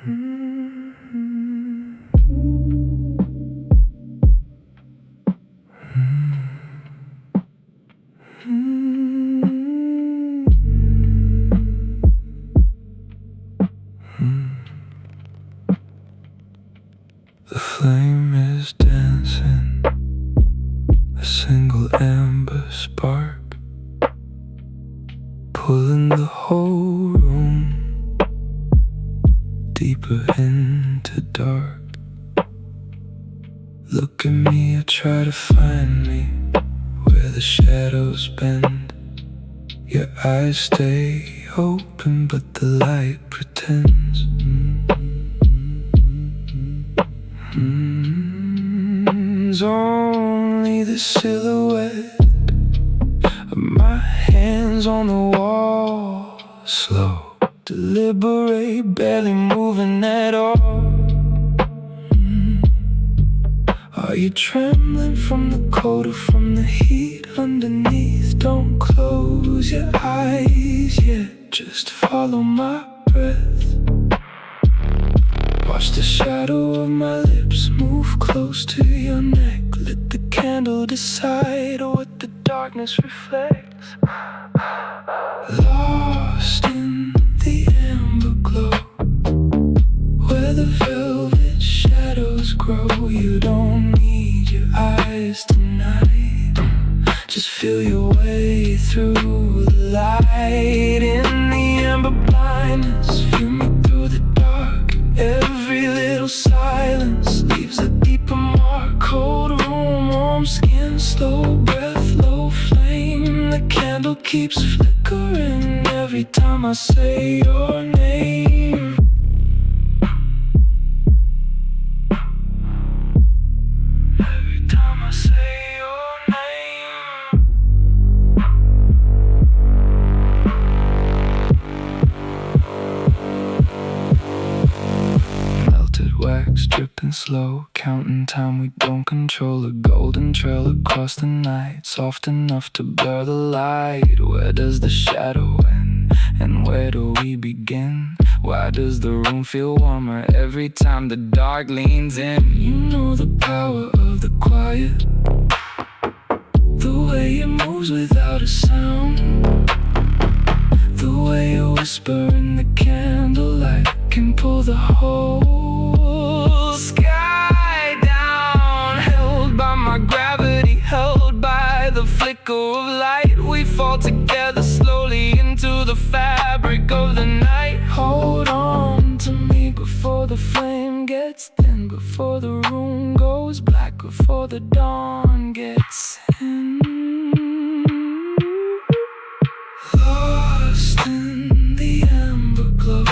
The flame is dancing, a single amber spark, pulling the whole room deeper into dark. Look at me, I try to find me where the shadows bend. Your eyes stay open, but the light pretends. It's only the silhouette of my hands on the wall, slow, deliberate, barely moving at all. Are you trembling from the cold or from the heat underneath? Don't close your eyes yet, just follow my breath. Watch the shadow of my lips move close to your neck. Let the candle decide what the darkness reflects. Lost in the amber glow, where the velvet shadows grow. You don't need your eyes tonight, just feel your way through the light. In the amber blindness, feel me through the dark. Every little silence leaves a deeper mark. Cold room, warm skin, slow breath, low flame. The candle keeps flickering every time I say your name. Every time I say your name. Melted wax dripping slow, counting time we don't control. A golden trail across the night, soft enough to blur the light. Where does the shadow end, and where do we begin? Why does the room feel warmer every time the dark leans in? You know the power of the quiet, the way it moves without a sound, the way a whisper in the candlelight can pull the whole sky down. Held by my gravity, held by the flicker of light, we fall together slowly into the fabric of the night. Hold on to me before the flame gets thin, before the room goes black, before the dawn gets in. Lost in the amber glow,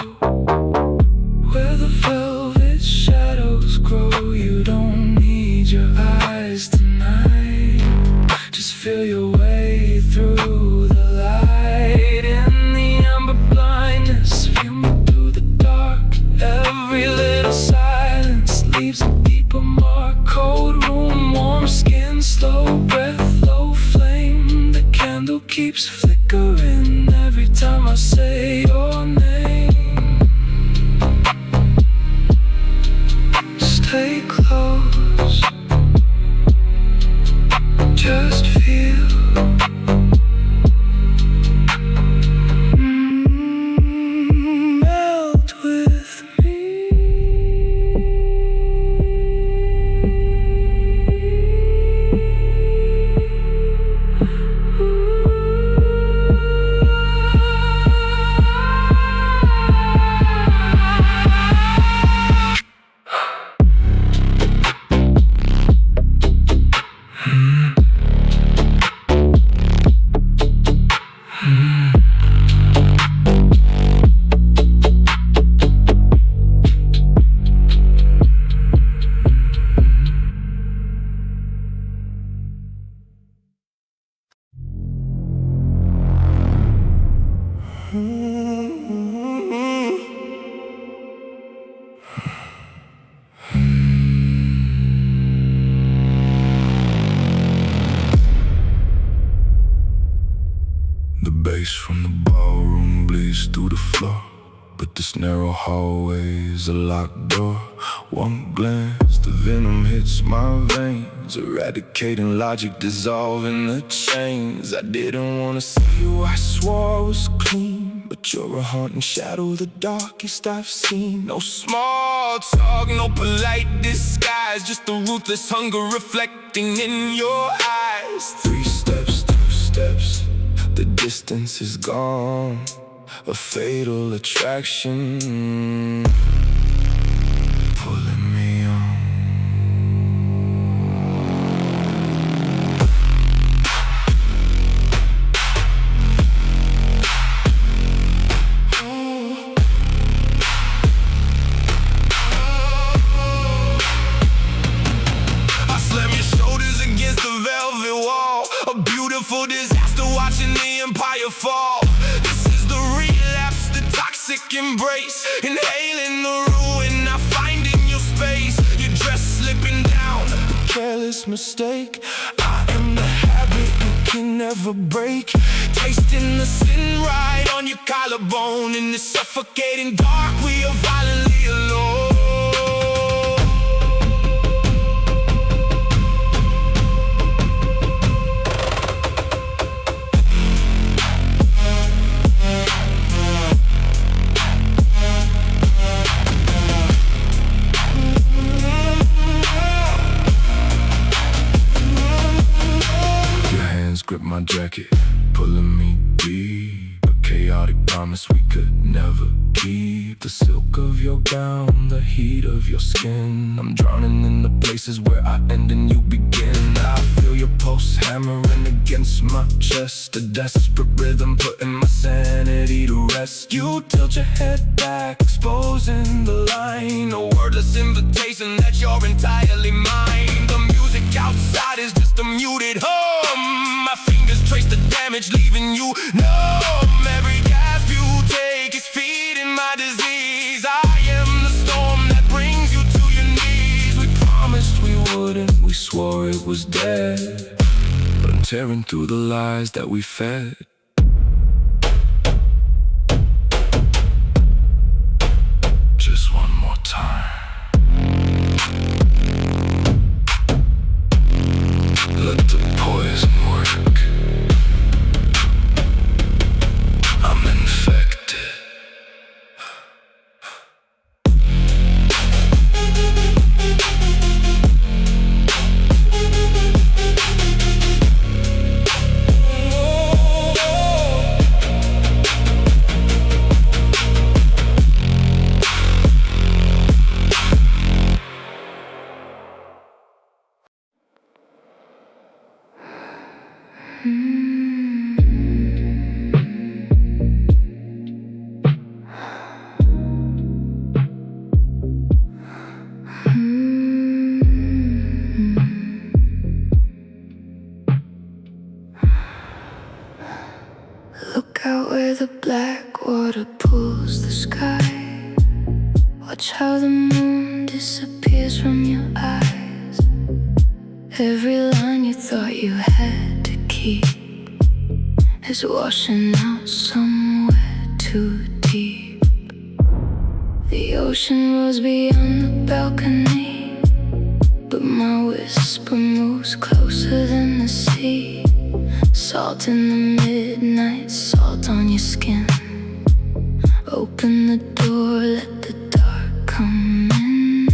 where the velvet shadows grow. You don't need your eyes tonight, just feel your way through the light. In the amber blindness, feel me through the dark. Every little silence leaves a deeper mark. Cold room, warm skin, but this narrow hallway's a locked door. One glance, the venom hits my veins, eradicating logic, dissolving the chains. I didn't wanna see you, I swore I was clean, but you're a haunting shadow, the darkest I've seen. No small talk, no polite disguise, just the ruthless hunger reflecting in your eyes. 3 steps, 2 steps, the distance is gone, a fatal attraction pulling me on. I slam your shoulders against the velvet wall, a beautiful disaster watching the empire fall. Toxic embrace, inhaling the ruin I find in your space. Your dress slipping down, a careless mistake. I am the habit you can never break, tasting the sin right on your collarbone. In the suffocating dark, we are violently alone. Grip my jacket, pulling me deep. A chaotic promise we could never keep. The silk of your gown, the heat of your skin. I'm drowning in the places where I end and you begin. I feel your pulse hammering against my chest, a desperate rhythm putting my sanity to rest. You tilt your head back, exposing the line, a wordless invitation that you're entirely mine. The music outside is just a muted hum. My fingers trace the damage, leaving you numb. Every gasp you take is feeding my disease. I am the storm that brings you to your knees. We promised we wouldn't, we swore it was dead, but I'm tearing through the lies that we fed. Just one more time. Let the poison work. I'm infected. Look out where the black water pulls the sky. Watch how the moon disappears from your eyes. Every line you thought you had to keep is washing out somewhere too deep. The ocean rose beyond the balcony, but my whisper moves closer than the sea. Salt in the midnight, salt on your skin. Open the door, let the dark come in.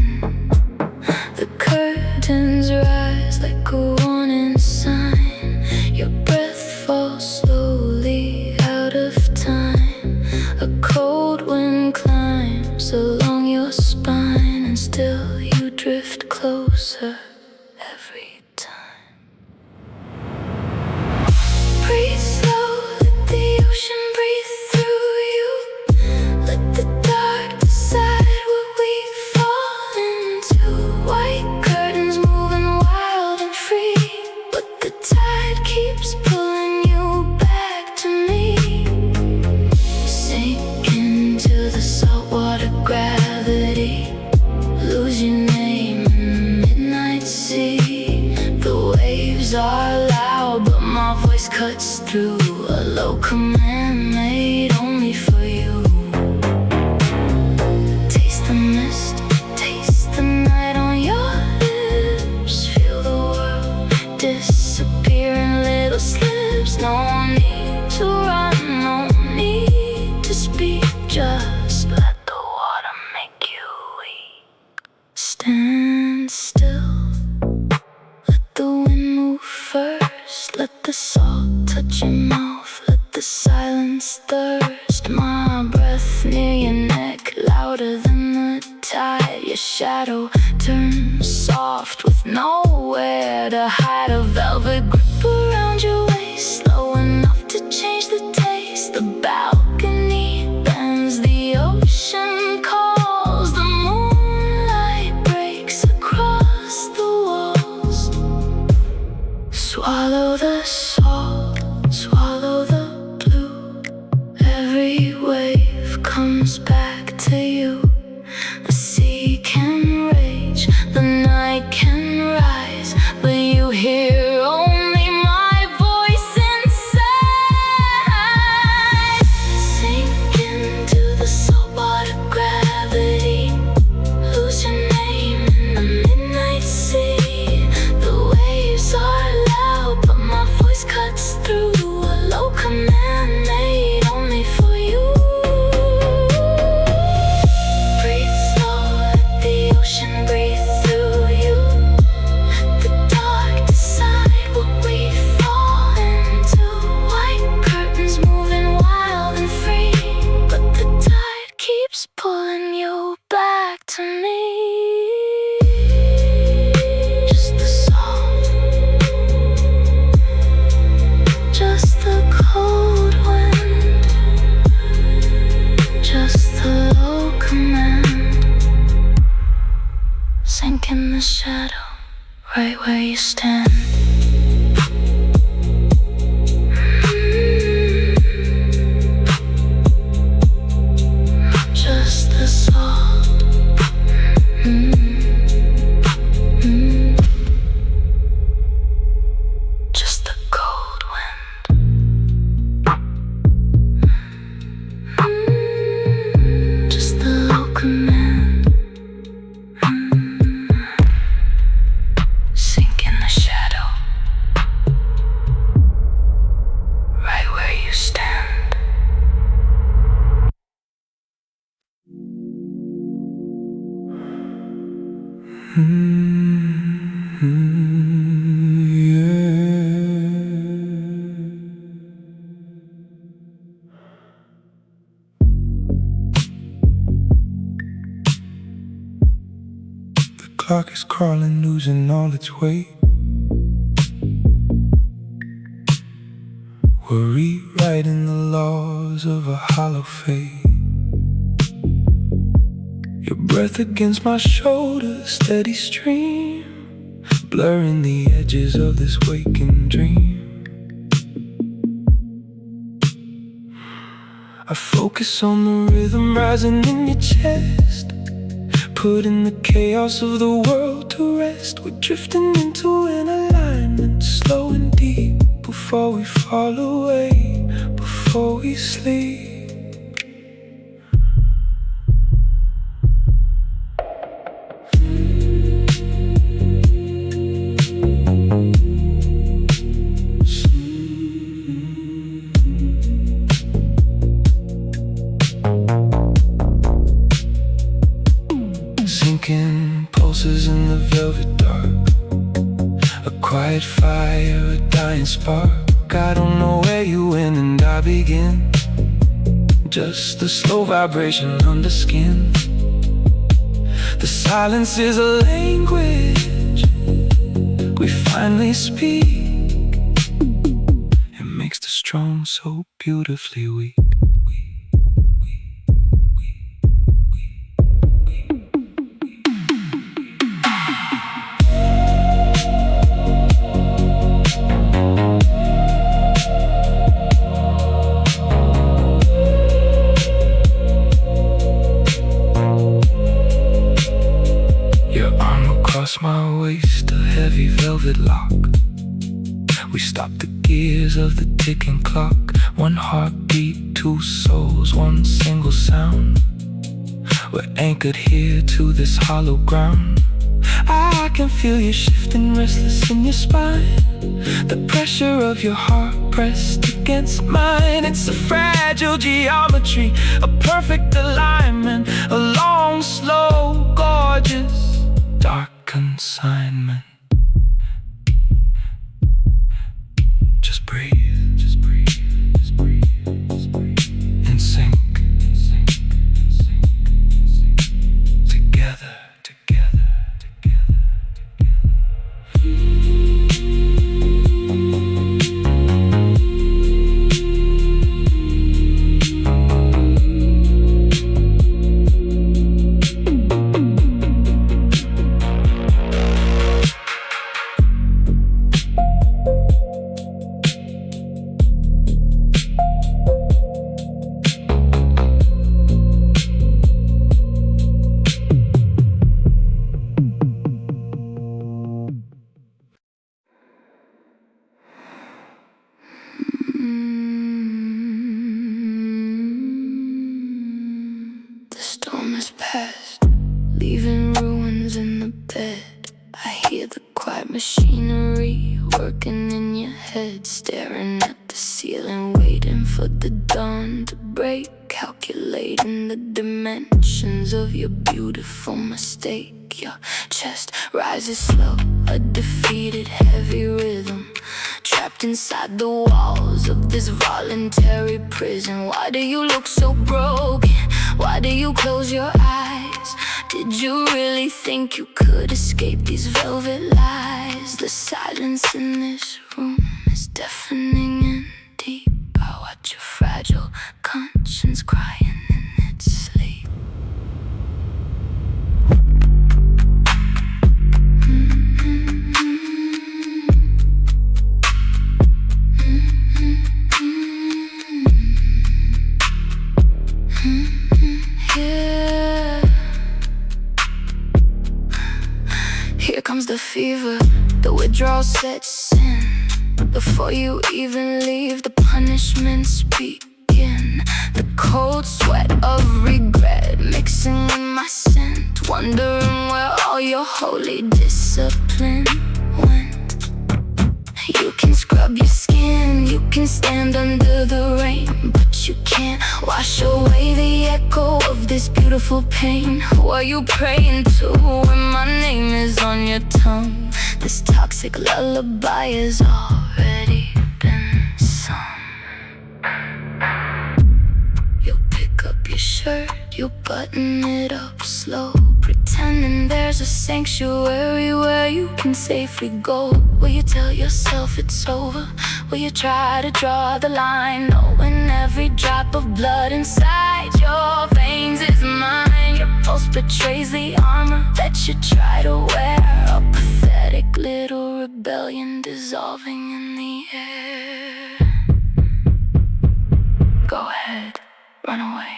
The curtains rise like a warning sign. Your breath falls slowly out of time. A cold wind climbs along your spine, and still you drift closer every time. Breathe slow, let the ocean breathe through you. Let the dark decide what we fall into. White curtains moving wild and free, but the tide keeps pulling you back to me. Sink into the saltwater gravity, lose your name in the midnight sea. The waves are loud, but my voice cuts through. A low command made only for you. near your neck, louder than the tide. Your shadow turns soft with nowhere to hide. A velvet grip around your waist, slow enough to change the taste. The balcony bends, the ocean calls. The moonlight breaks across the walls. Swallow the salt, swallow the blue. Every wave comes back to you. The sea can rage, the night can rise, but you hear only my voice inside. Sink into the saltwater gravity, lose your name in the midnight sea. The waves are loud, but my voice cuts through. A low command made only for you. Breathe slow, let the ocean breathe through you. Let the dark decide what we fall into. White curtains moving wild and free, but the tide keeps pulling you back to me. Just the salt, just the cold wind, just the low command. Sink in the shadow, right where you stand. Just the salt. Just the cold wind. Just the low command. Sink in the shadow, right where you stand. The clock is crawling, losing all its weight. We're rewriting the laws of a hollow fate. Your breath against my shoulder, steady stream, blurring the edges of this waking dream. I focus on the rhythm rising in your chest, putting the chaos of the world to rest. We're drifting into an alignment, slow and deep, before we fall away, before we sleep. Sinking pulses in the velvet dark, a quiet fire, a dying spark. I don't know where you end and I begin, just the slow vibration under skin. The silence is a language we finally speak. It makes the strong so beautifully weak. Across my waist, a heavy velvet lock. We stop the gears of the ticking clock. One heartbeat, two souls, one single sound. We're anchored here to this hollow ground. I can feel you shifting, restless in your spine. The pressure of your heart pressed against mine. It's a fragile geometry, a perfect alignment, a long, slow, gorgeous, dark consignment. Just breathe, just breathe, just breathe, just breathe. In sync, in sync, has passed, leaving ruins in the bed. I hear the quiet machinery working in your head, staring at the ceiling, waiting for the dawn to break, calculating the dimensions of your beautiful mistake. Your chest rises slow, a defeated heavy rhythm, trapped inside the walls of this voluntary prison. Why do you look so broken? Why do you close your eyes? Did you really think you could escape these velvet lies? The silence in this room is deafening and deep. I watch your fragile conscience crying in its sleep. Here comes the fever, the withdrawal sets in. Before you even leave, the punishments begin. The cold sweat of regret mixing with my scent, wondering where all your holy discipline went. You can scrub your skin, you can stand under the rain, but you can't wash away the echo of this beautiful pain. Who are you praying to when my name is on your tongue? This toxic lullaby has already been sung. You pick up your shirt, you button it up slow, pretending there's a sanctuary where you can safely go. Will you tell yourself it's over? Will you try to draw the line, knowing every drop of blood inside your veins is mine? Your pulse betrays the armor that you try to wear, a pathetic little rebellion dissolving in the air. Go ahead, run away.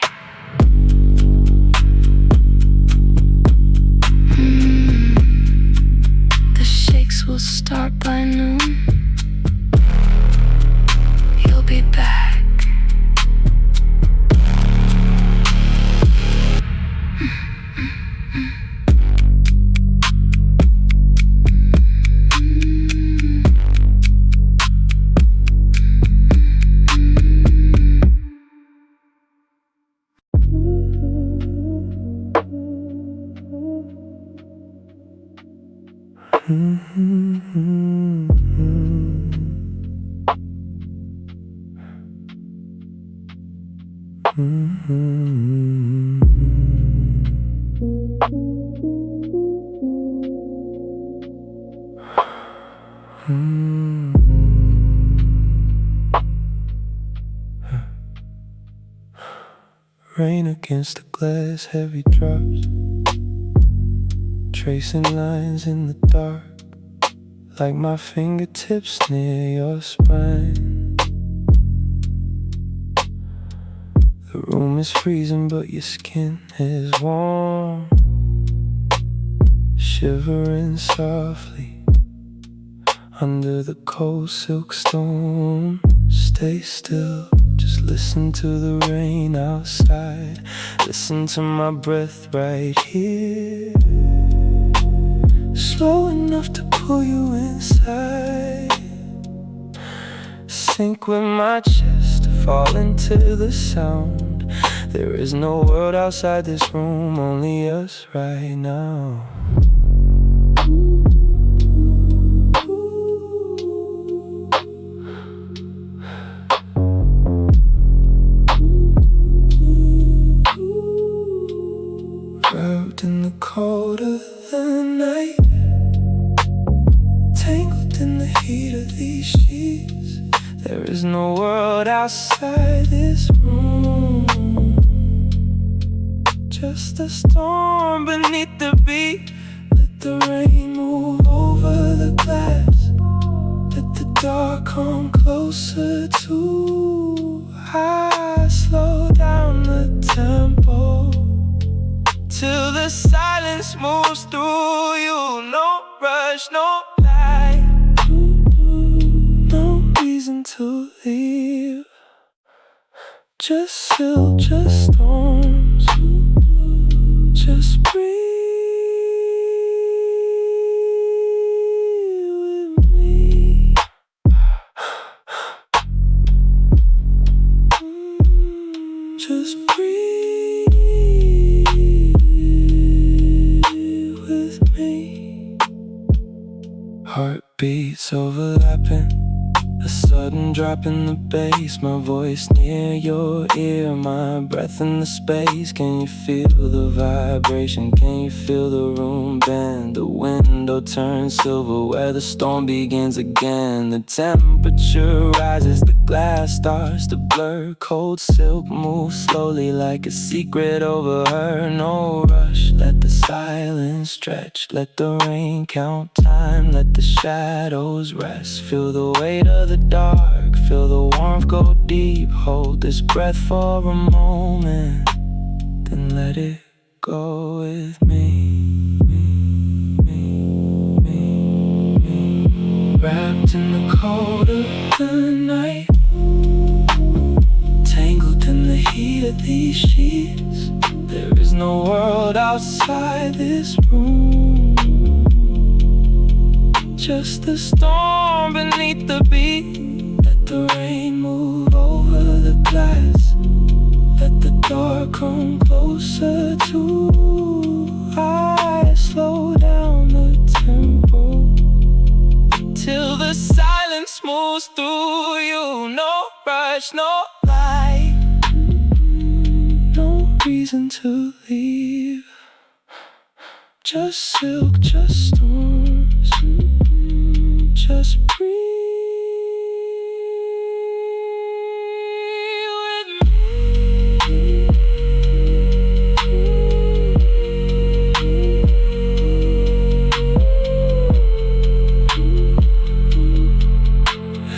The shakes will start by noon. You'll be back. Rain against the glass, heavy drops, tracing lines in the dark, like my fingertips near your spine. The room is freezing, but your skin is warm, shivering softly under the cold silk storm. Stay still, just listen to the rain outside. Listen to my breath right here, slow enough to pull you inside. Sink with my chest, fall into the sound. There is no world outside this room, only us right now. Wrapped in the cold of the night, tangled in the heat of these sheets. There is no world outside this room, just a storm beneath the beat. Let the rain move over the glass, let the dark come closer too. I slow down the tempo till the silence moves through you. No rush, no lie, no reason to leave. Just storms. beats overlapping, a sudden drop in the bass, my voice near your ear, my breath in the space. Can you feel the vibration? Can you feel the room bend? The window turns silver where the storm begins again. The temperature rises, the glass starts to blur. Cold silk moves slowly like a secret over her. No rush, let the silence stretch, let the rain count time, let the shadows rest. Feel the weight of the dark, feel the warmth go deep. Hold this breath for a moment, then let it go with me. Wrapped in the cold of the night, tangled in the heat of these sheets. There is no world outside this room, just the storm beneath the beat. Let the rain move over the glass, let the door come closer too. I slow down the tempo till the silence moves through you. No rush, no light, no reason to leave. Just silk, just storms, just breathe with me.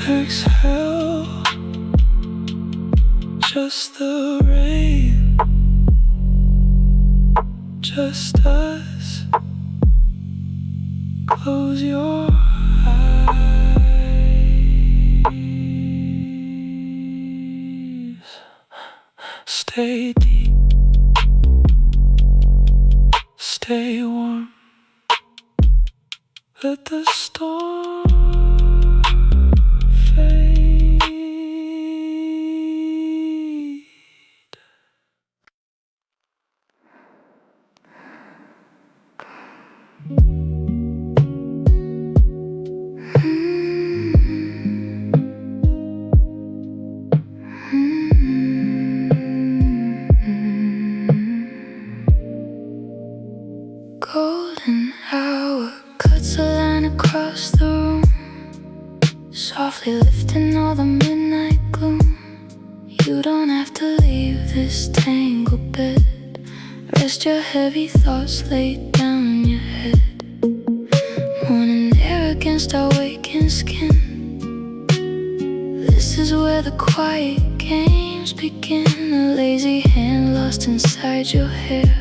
Exhale, just the rain, just us. Close your eyes, stay deep, stay warm, let the storm fade. Golden hour cuts a line across the room, softly lifting all the midnight gloom. You don't have to leave this tangled bed, rest your heavy thoughts laid down your head. Morning air against our waking skin, this is where the quiet games begin. A lazy hand lost inside your hair,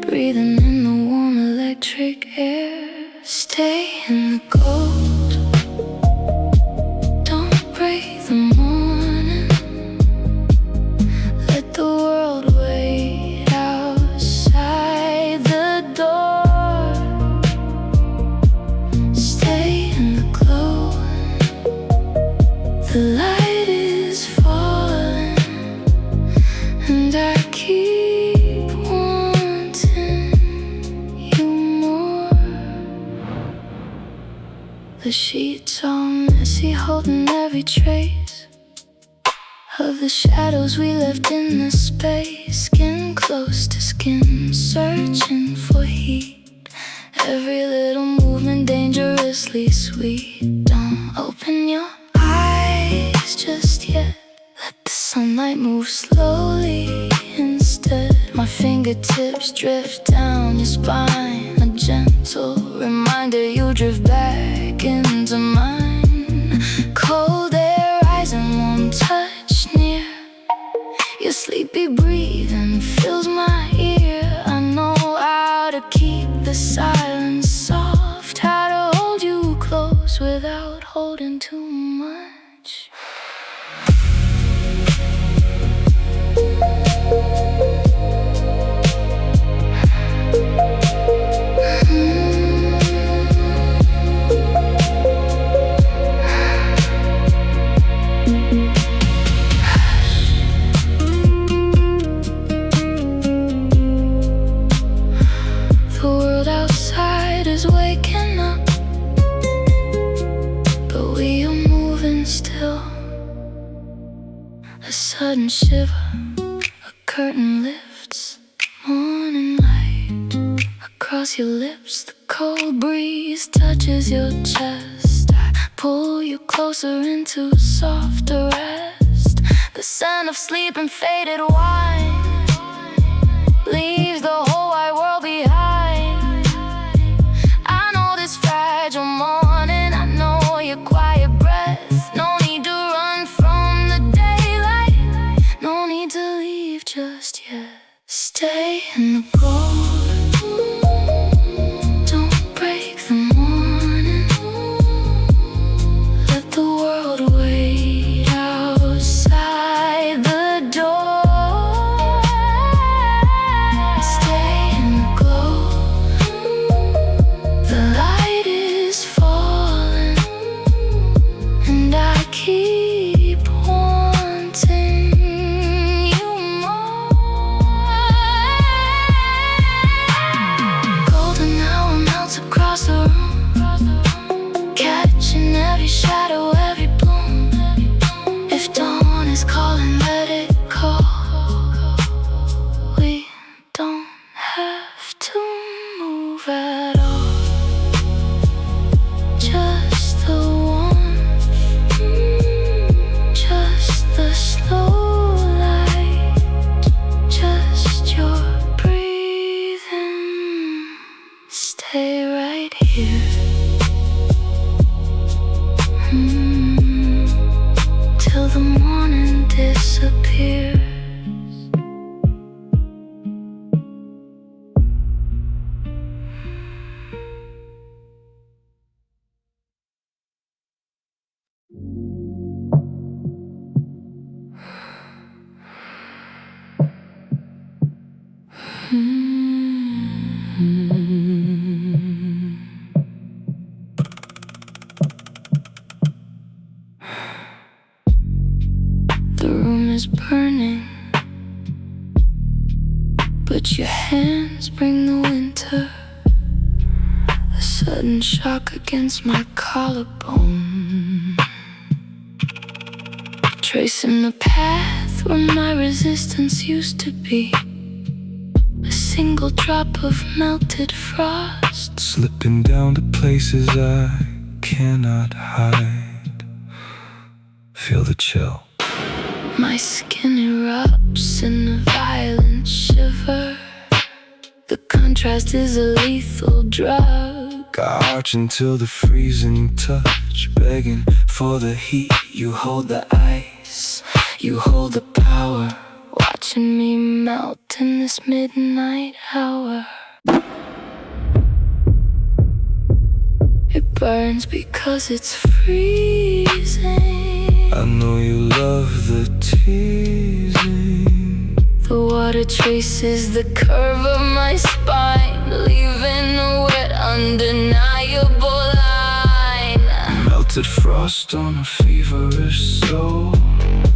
breathing in the warm electric air. Stay in the cold, don't break the morning. Let the world wait outside the door. Stay in the glow, the light is falling, and I keep wanting you more. The sheets all messy, holding every trace of the shadows we left in the space. Skin close to skin, searching for heat. Every little movement dangerously sweet. Don't open your eyes just yet, let the sunlight move slowly instead. My fingertips drift down your spine, a gentle reminder you drift back into mine. Cold air rising, warm touch near, your sleepy breathing fills my ear. I know how to keep the silence soft, how to hold you close without holding too much. sudden shiver, a curtain lifts, morning light across your lips. The cold breeze touches your chest. I pull you closer into softer rest. The scent of sleep and faded wine leaves the whole wide world behind. I know this fragile morning, I know your quiet breath. No need to run from the daylight, no need to leave just yet. Stay in the cold, don't break the morning. Let the world wait outside the door. Stay in the glow, the light is falling, and I keep wanting you more. Golden hour melts across the room, catching every shadow, every bloom. If dawn is calling, let it call. We don't have to move at all. Just the warmth, just the slow light, just your breathing. Stay right here, till the morning disappears. The room is burning, but your hands bring the winter. A sudden shock against my collarbone, tracing the path where my resistance used to be. A single drop of melted frost, Slipping down to places I cannot hide. Feel the chill. my skin erupts in a violent shiver. The contrast is a lethal drug. I arch until the freezing touch, begging for the heat. You hold the ice, you hold the power, watching me melt in this midnight hour. It burns because it's freezing. I know you love the teasing. The water traces the curve of my spine, leaving a wet, undeniable line. Melted frost on a feverish soul.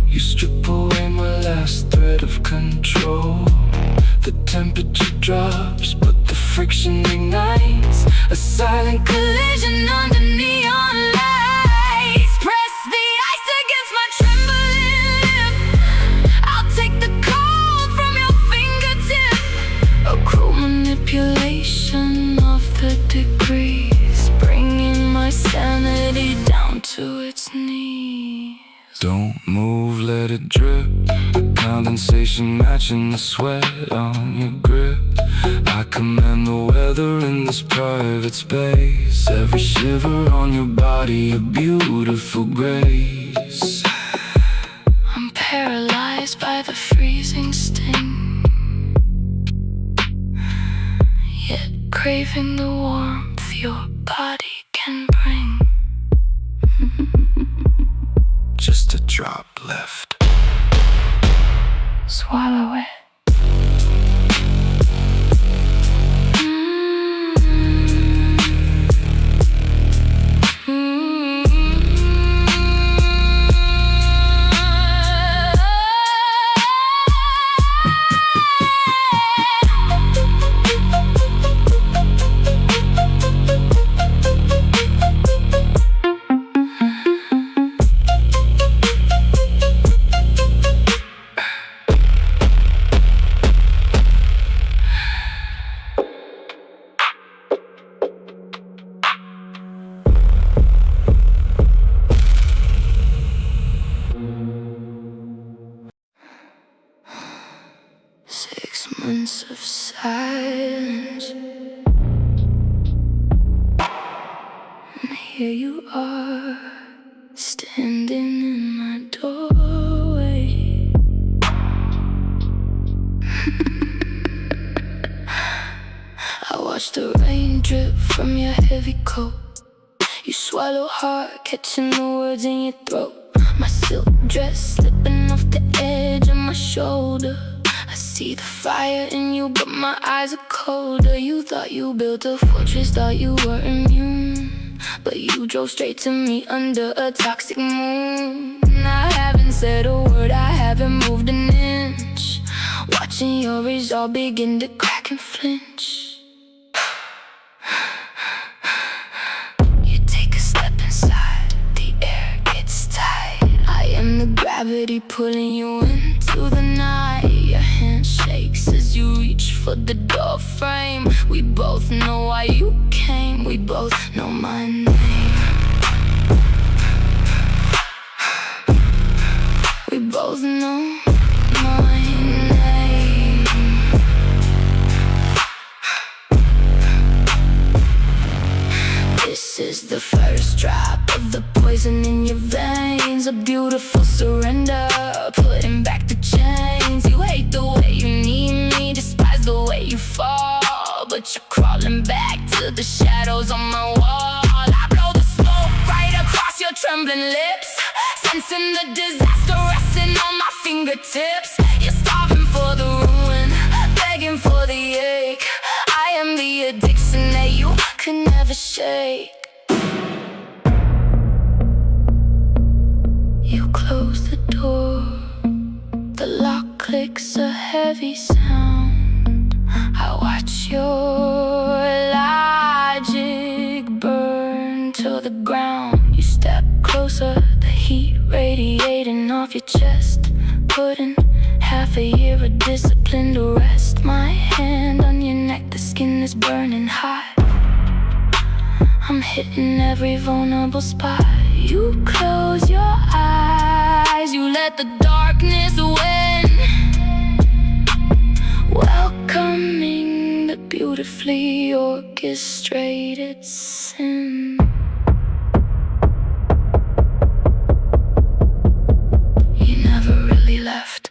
You strip away my last thread of control. The temperature drops, but the friction ignites. A silent collision under neon lights. Press the ice against my trembling lip. I'll take the cold from your fingertip. A cruel manipulation of the degrees, bringing my sanity down to its knees. Don't move, let it drip. The condensation matching the sweat on your grip. I command the weather in this private space. Every shiver on your body, a beautiful grace. I'm paralyzed by the freezing sting, yet craving the warmth your body can bring. Just a drop left. Swallow it. silence. And here you are, standing in my doorway. I watch the rain drip from your heavy coat. You swallow hard, catching the words in your throat. My silk dress slipping off the edge of my shoulder. I see the fire in you, but my eyes are colder. You thought you built a fortress, thought you were immune, but you drove straight to me under a toxic moon. I haven't said a word, I haven't moved an inch, watching your resolve begin to crack and flinch. Gravity pulling you into the night. Your hand shakes as you reach for the door frame. We both know why you came, we both know my name. We both know my name. This is the first drop of the poison in your veins. A beautiful surrender, putting back the chains. You hate the way you need me, despise the way you fall, but you're crawling back to the shadows on my wall. I blow the smoke right across your trembling lips, sensing the disaster resting on my fingertips. You're starving for the ruin, begging for the ache. I am the addiction that you could never shake. You close the door, the lock clicks a heavy sound. I watch your logic burn to the ground. You step closer, the heat radiating off your chest, putting half a year of discipline to rest. My hand on your neck, the skin is burning hot. I'm hitting every vulnerable spot. You close your eyes, you let the darkness win, welcoming the beautifully orchestrated sin. You never really left,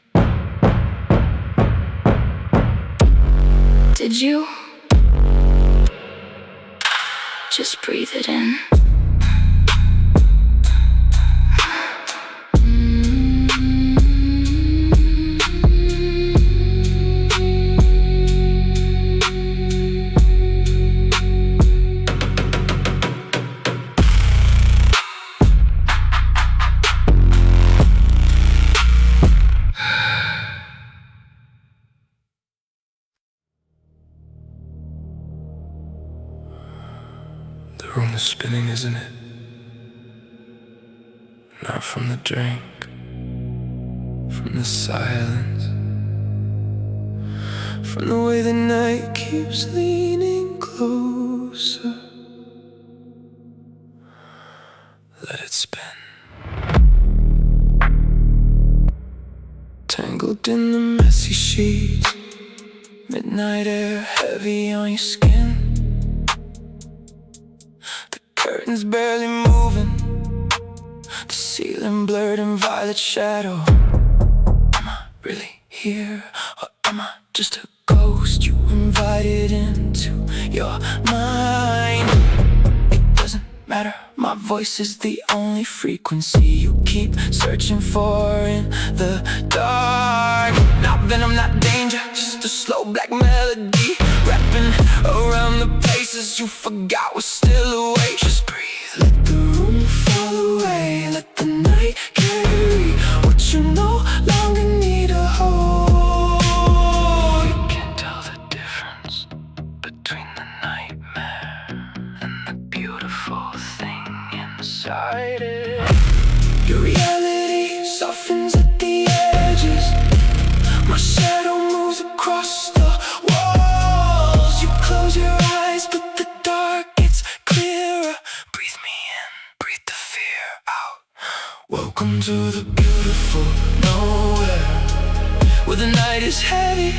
did you? Just breathe it in. The room is spinning, isn't it? Not from the drink, from the silence, from the way the night keeps leaning closer. Let it spin, tangled in the messy sheets, midnight air heavy on your skin. Curtains barely moving, the ceiling blurred in violet shadow. Am I really here, or am I just a ghost you invited into your mind? It doesn't matter, my voice is the only frequency you keep searching for in the dark. Not venom, not danger, just a slow black melody, wrapping around the places you forgot were still awake. Just breathe, let the room fall away, let the night carry what you no longer need to hold. You can't tell the difference between the nightmare and the beautiful thing inside it. Your reality softens at the edges, my shadow moves across the walls. You close your eyes, but the dark gets clearer. Breathe me in, breathe the fear out. Welcome to the beautiful nowhere. where the night is heavy,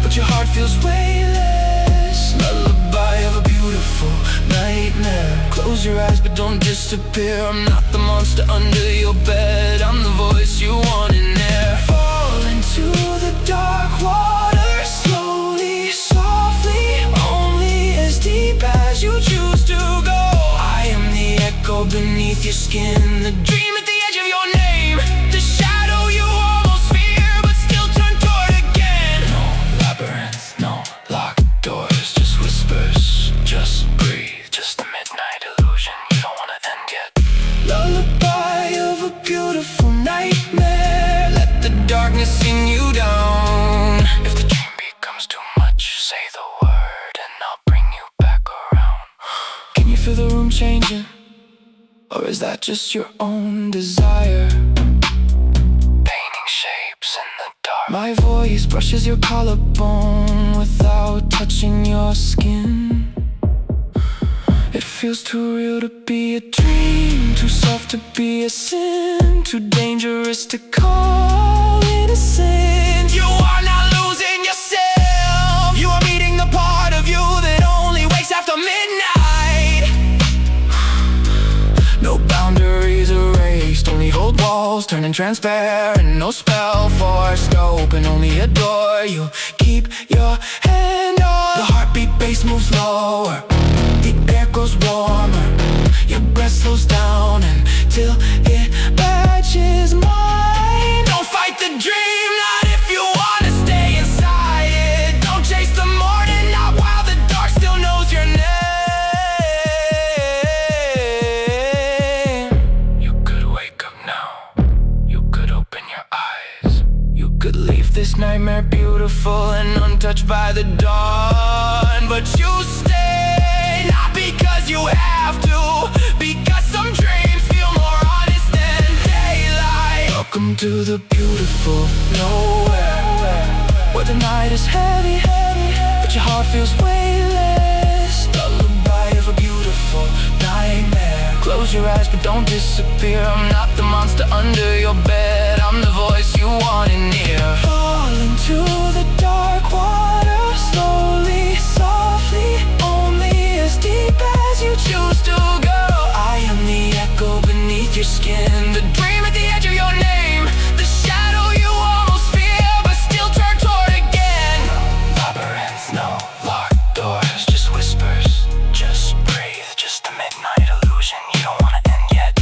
but your heart feels weightless. Lullaby of a beautiful nightmare. Close your eyes but don't disappear. I'm not the monster under your bed, I'm the voice you want in there. Fall into the dark water, slowly, softly, only as deep as you choose to go. I am the echo beneath your skin, the dream at the edge of your name, the shadow you almost fear but still turn toward again. No labyrinth, no locked doors, just whispers, just breathe, just a midnight illusion you don't wanna end yet. Lullaby of a beautiful nightmare, let the darkness sing you down. If the dream becomes too much, say the word and I'll bring you back around. Can you feel the room changing? Or is that just your own desire? Painting shapes in the dark. My voice brushes your collarbone without touching your skin. It feels too real to be a dream, too soft to be a sin, too dangerous to call innocent. You are not losing yourself. You are meeting the part of you that only wakes after midnight. No boundaries erased, only old walls turning transparent. No spell forced open, only a door you keep your hand on. The heartbeat bass moves lower, the air grows warmer, your breath slows down until it matches mine. Don't fight the dream, not if you wanna stay inside it. Don't chase the morning, not while the dark still knows your name. You could wake up now, you could open your eyes, you could leave this nightmare beautiful and untouched by the dawn. But you stay, not because you have to, because some dreams feel more honest than daylight. Welcome to the beautiful nowhere, where the night is heavy, but your heart feels weightless. Lullaby of a beautiful nightmare. Close your eyes but don't disappear. I'm not the monster under your bed, I'm the voice you want in near. Fall into the dark water, slowly, softly, only as deep as you choose to go. I am the echo beneath your skin, the dream at the edge of your name, the shadow you almost fear but still turn toward again. No labyrinth, no locked doors, just whispers, just breathe, just a midnight illusion you don't wanna end yet.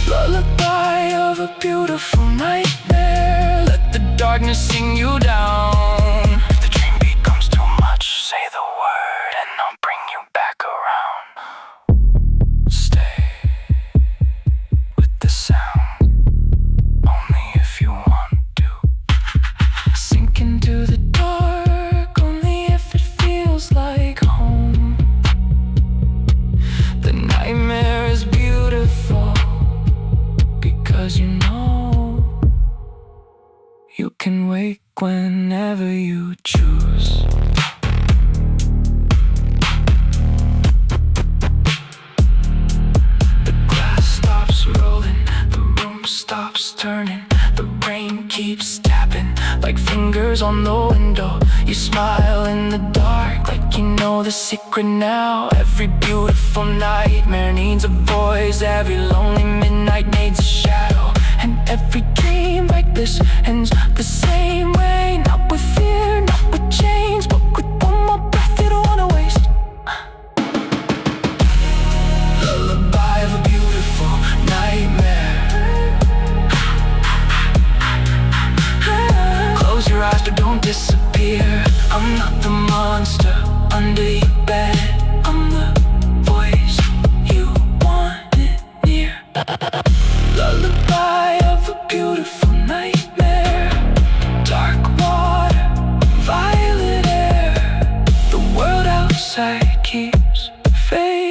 Lullaby of a beautiful nightmare, let the darkness sing you down. If the dream becomes too much, say the word and I'll bring you back around. Stay with the sound, only if you want to. Sink into the dark, only if it feels like home. The nightmare is beautiful because you know you can wake whenever you choose. The glass stops rolling, the room stops turning, the rain keeps tapping like fingers on the window. You smile in the dark like you know the secret now. Every beautiful nightmare needs a voice, every lonely midnight needs a shadow, and every dream like this ends the same way. Not with fear, not with chains, but with one more breath you don't wanna waste. Lullaby of a beautiful nightmare. Close your eyes but don't disappear. I'm not the monster under your bed, I'm the voice you wanted near. Lullaby of a beautiful nightmare. Dark water, violet air, the world outside keeps fading.